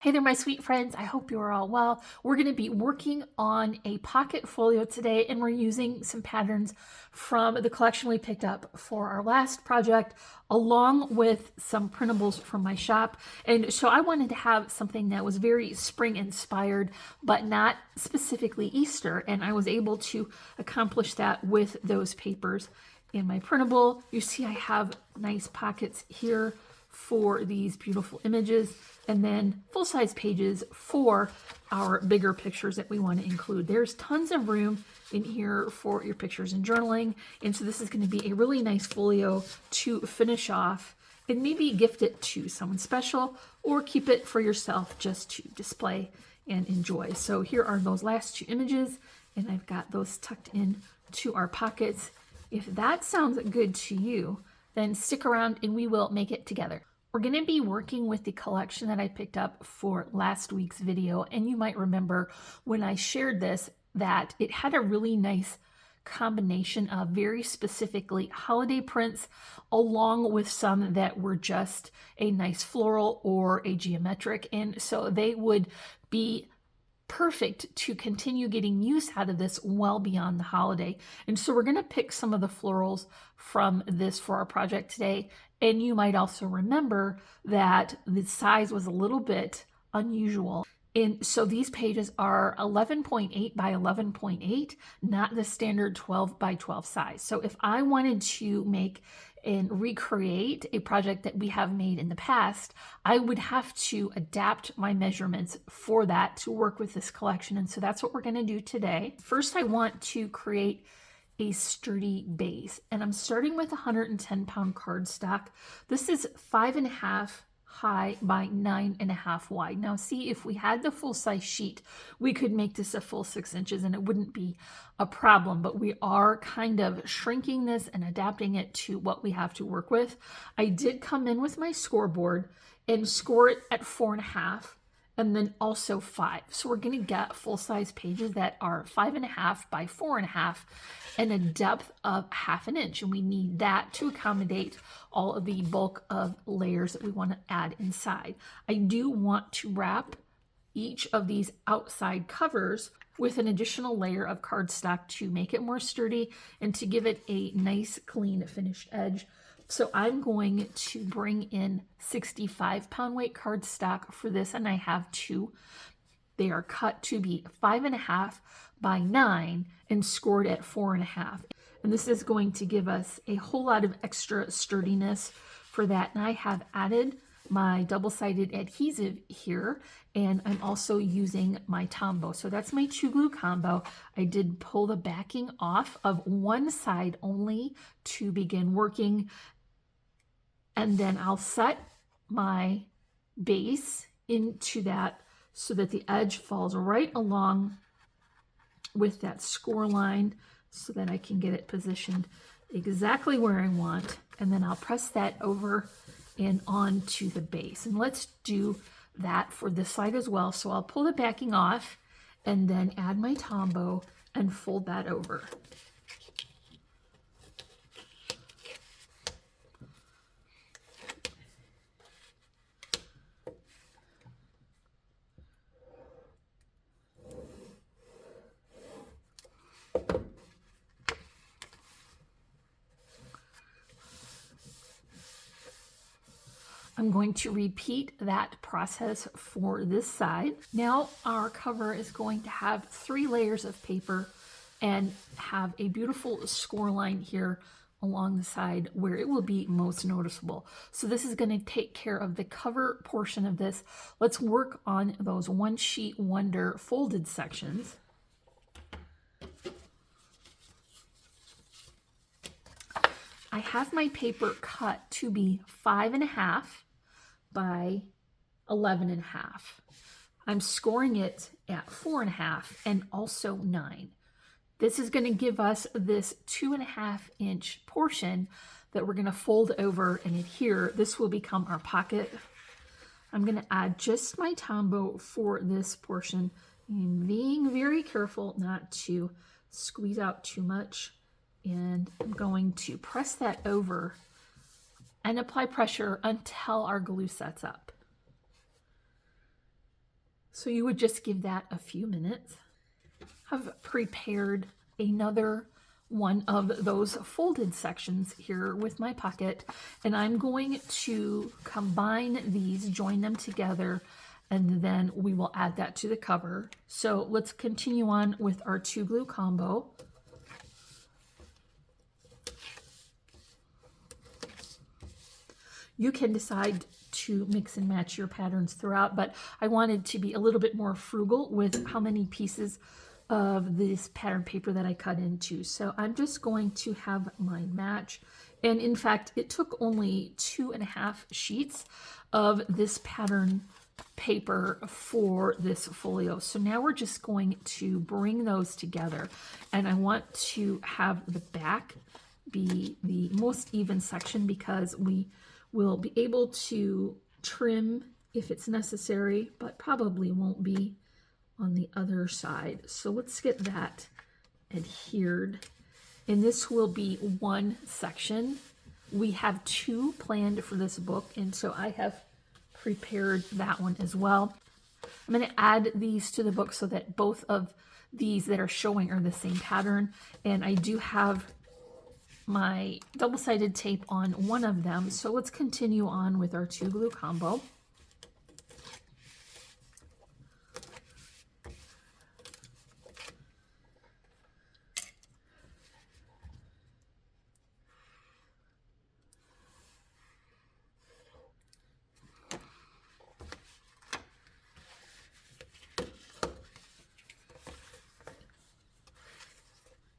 Hey there, my sweet friends. I hope you are all well. We're going to be working on a pocket folio today, and we're using some patterns from the collection we picked up for our last project, along with some printables from my shop. And so I wanted to have something that was very spring inspired, but not specifically Easter. And I was able to accomplish that with those papers in my printable. You see I have nice pockets here for these beautiful images, and then full-size pages for our bigger pictures that we want to include. There's tons of room in here for your pictures and journaling, and so this is going to be a really nice folio to finish off and maybe gift it to someone special or keep it for yourself just to display and enjoy. So here are those last two images, and I've got those tucked in to our pockets. If that sounds good to you, then stick around and we will make it together. We're going to be working with the collection that I picked up for last week's video, and you might remember when I shared this that it had a really nice combination of very specifically holiday prints along with some that were just a nice floral or a geometric, and so they would be perfect to continue getting use out of this well beyond the holiday. And so we're going to pick some of the florals from this for our project today. And you might also remember that the size was a little bit unusual. And so these pages are 11.8 by 11.8, not the standard 12 by 12 size. So if I wanted to make and recreate a project that we have made in the past, I would have to adapt my measurements for that to work with this collection. And so that's what we're going to do today. First, I want to create a sturdy base, and I'm starting with 110-pound cardstock. This is 5.5 high by 9.5 wide. Now see, if we had the full-size sheet, we could make this a full 6 inches and it wouldn't be a problem, but we are kind of shrinking this and adapting it to what we have to work with. I did come in with my scoreboard and score it at 4.5 and then also 5. So we're going to get full-size pages that are 5.5 by 4.5 and a depth of 1/2 inch. And we need that to accommodate all of the bulk of layers that we want to add inside. I do want to wrap each of these outside covers with an additional layer of cardstock to make it more sturdy and to give it a nice, clean, finished edge. So I'm going to bring in 65-pound weight cardstock for this, and I have two. They are cut to be 5.5 by 9 and scored at 4.5. And this is going to give us a whole lot of extra sturdiness for that. And I have added my double-sided adhesive here, and I'm also using my Tombow. So that's my 2-glue combo. I did pull the backing off of one side only to begin working, and then I'll set my base into that so that the edge falls right along with that score line so that I can get it positioned exactly where I want. And then I'll press that over and onto the base. And let's do that for this side as well. So I'll pull the backing off and then add my Tombow and fold that over. I'm going to repeat that process for this side. Now our cover is going to have 3 layers of paper and have a beautiful score line here along the side where it will be most noticeable. So this is going to take care of the cover portion of this. Let's work on those one sheet wonder folded sections. I have my paper cut to be 5.5 by 11.5. I'm scoring it at 4.5 and also 9. This is going to give us this 2.5 inch portion that we're going to fold over and adhere. This will become our pocket. I'm going to add just my Tombow for this portion and being very careful not to squeeze out too much. And I'm going to press that over and apply pressure until our glue sets up. So you would just give that a few minutes. I've prepared another one of those folded sections here with my pocket, and I'm going to combine these, join them together, and then we will add that to the cover. So let's continue on with our 2 glue combo. You can decide to mix and match your patterns throughout, but I wanted to be a little bit more frugal with how many pieces of this pattern paper that I cut into. So I'm just going to have mine match. And in fact, it took only 2.5 sheets of this pattern paper for this folio. So now we're just going to bring those together. And I want to have the back be the most even section because we will be able to trim if it's necessary, but probably won't be on the other side. So let's get that adhered. And this will be one section. We have 2 planned for this book, and so I have prepared that one as well. I'm going to add these to the book so that both of these that are showing are the same pattern. And I do have my double-sided tape on one of them. So let's continue on with our 2 glue combo.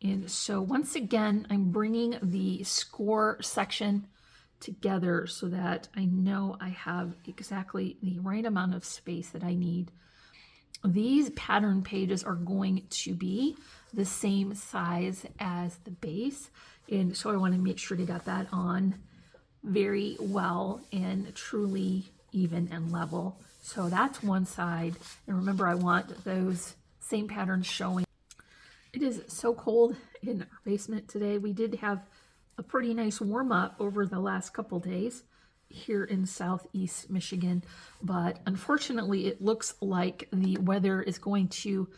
And so once again, I'm bringing the score section together so that I know I have exactly the right amount of space that I need. These pattern pages are going to be the same size as the base. And so I want to make sure to get that on very well and truly even and level. So that's one side. And remember, I want those same patterns showing. It is so cold in our basement today. We did have a pretty nice warm up over the last couple days here in Southeast Michigan, but unfortunately it looks like the weather is going to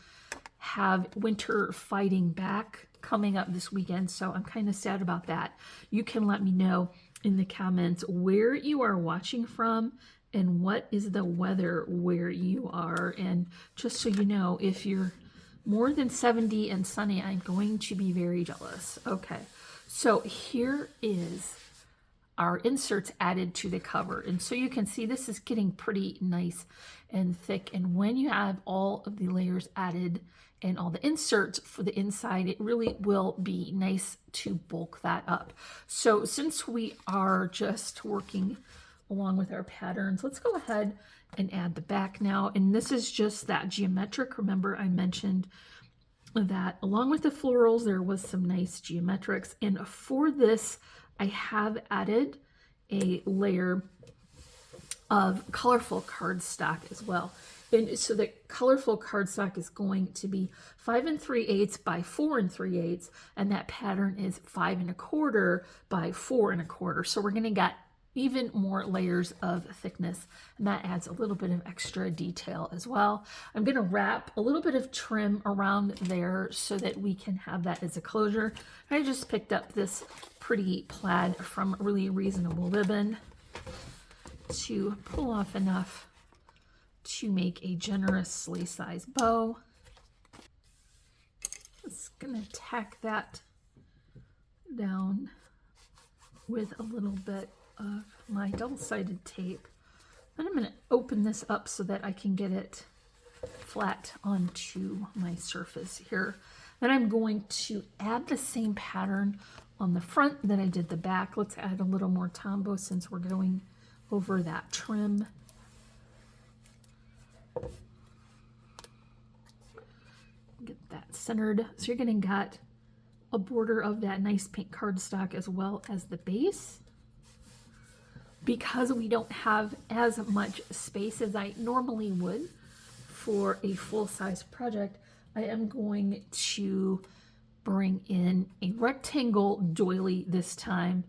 have winter fighting back coming up this weekend, so I'm kind of sad about that. You can let me know in the comments where you are watching from and what is the weather where you are, and just so you know, if you're more than 70 and sunny, I'm going to be very jealous. Okay, so here is our inserts added to the cover. And so you can see this is getting pretty nice and thick. And when you have all of the layers added and all the inserts for the inside, it really will be nice to bulk that up. So since we are just working along with our patterns, let's go ahead and add the back now. And this is just that geometric. Remember, I mentioned that along with the florals, there was some nice geometrics. And for this, I have added a layer of colorful cardstock as well. And so the colorful cardstock is going to be 5 3/8 by 4 3/8, and that pattern is 5 1/4 by 4 1/4. So we're going to get even more layers of thickness, and that adds a little bit of extra detail as well. I'm going to wrap a little bit of trim around there so that we can have that as a closure. I just picked up this pretty plaid from Really Reasonable Ribbon to pull off enough to make a generously sized bow. Just going to tack that down with a little bit of my double-sided tape. Then I'm going to open this up so that I can get it flat onto my surface here. Then I'm going to add the same pattern on the front that I did the back. Let's add a little more tombow since we're going over that trim. Get that centered. So you're going to get a border of that nice pink cardstock as well as the base. Because we don't have as much space as I normally would for a full-size project, I am going to bring in a rectangle doily this time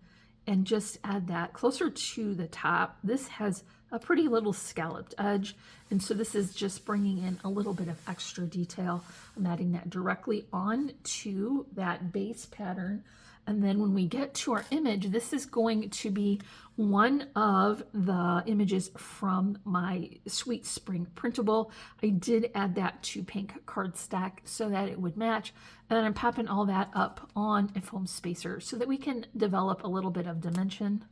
and just add that closer to the top. This has a pretty little scalloped edge. And so this is just bringing in a little bit of extra detail. I'm adding that directly on to that base pattern. And then when we get to our image, this is going to be one of the images from my Sweet Spring Printable. I did add that to pink cardstock so that it would match. And then I'm popping all that up on a foam spacer so that we can develop a little bit of dimension.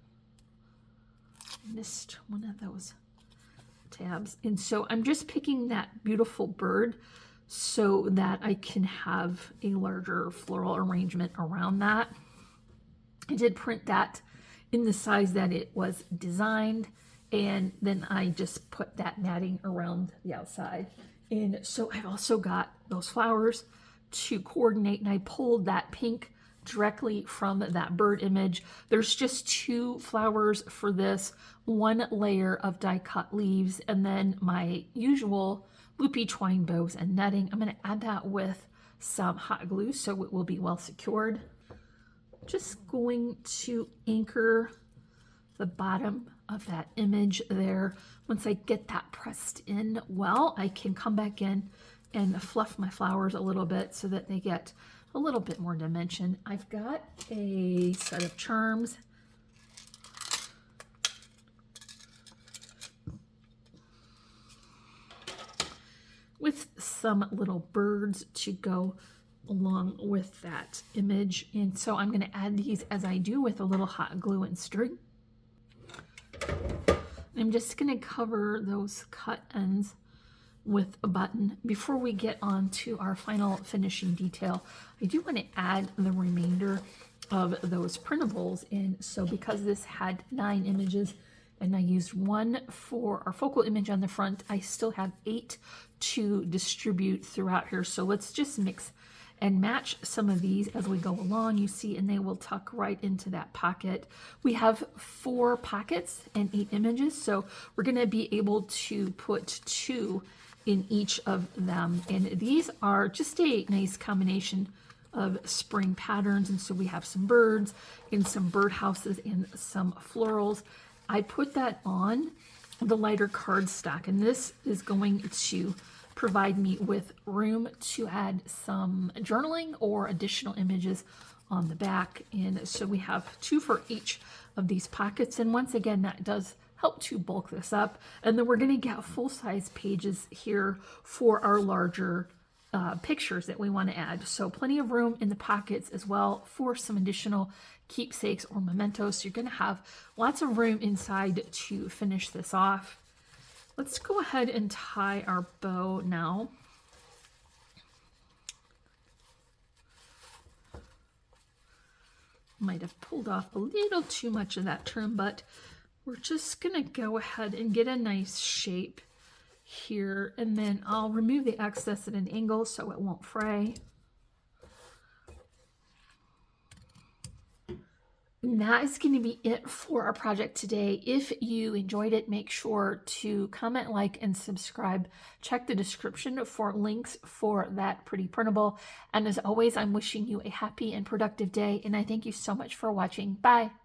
Missed one of those tabs. And so I'm just picking that beautiful bird so that I can have a larger floral arrangement around that. I did print that in the size that it was designed, and then I just put that matting around the outside. And so I've also got those flowers to coordinate, and I pulled that pink directly from that bird image. There's just 2 flowers for this, 1 layer of die cut leaves, and then my usual loopy twine bows and netting. I'm going to add that with some hot glue so it will be well secured. Just going to anchor the bottom of that image there. Once I get that pressed in well, I can come back in and fluff my flowers a little bit so that they get a little bit more dimension. I've got a set of charms. With some little birds to go along with that image. And so I'm going to add these as I do with a little hot glue and string. I'm just going to cover those cut ends with a button. Before we get on to our final finishing detail, I do want to add the remainder of those printables in. So because this had 9 images and I used 1 for our focal image on the front, I still have 8 to distribute throughout here. So let's just mix and match some of these as we go along, you see, and they will tuck right into that pocket. We have 4 pockets and 8 images, so we're going to be able to put 2 in each of them. And these are just a nice combination of spring patterns. And so we have some birds and some birdhouses and some florals. I put that on the lighter cardstock, and this is going to provide me with room to add some journaling or additional images on the back. And so we have 2 for each of these pockets. And once again, that does help to bulk this up. And then we're going to get full-size pages here for our larger pictures that we want to add. So plenty of room in the pockets as well for some additional keepsakes or mementos. So you're going to have lots of room inside to finish this off. Let's go ahead and tie our bow now. Might have pulled off a little too much of that trim, but we're just going to go ahead and get a nice shape here, and then I'll remove the excess at an angle so it won't fray. And that is going to be it for our project today. If you enjoyed it, make sure to comment, like, and subscribe. Check the description for links for that pretty printable. And as always, I'm wishing you a happy and productive day, and I thank you so much for watching. Bye.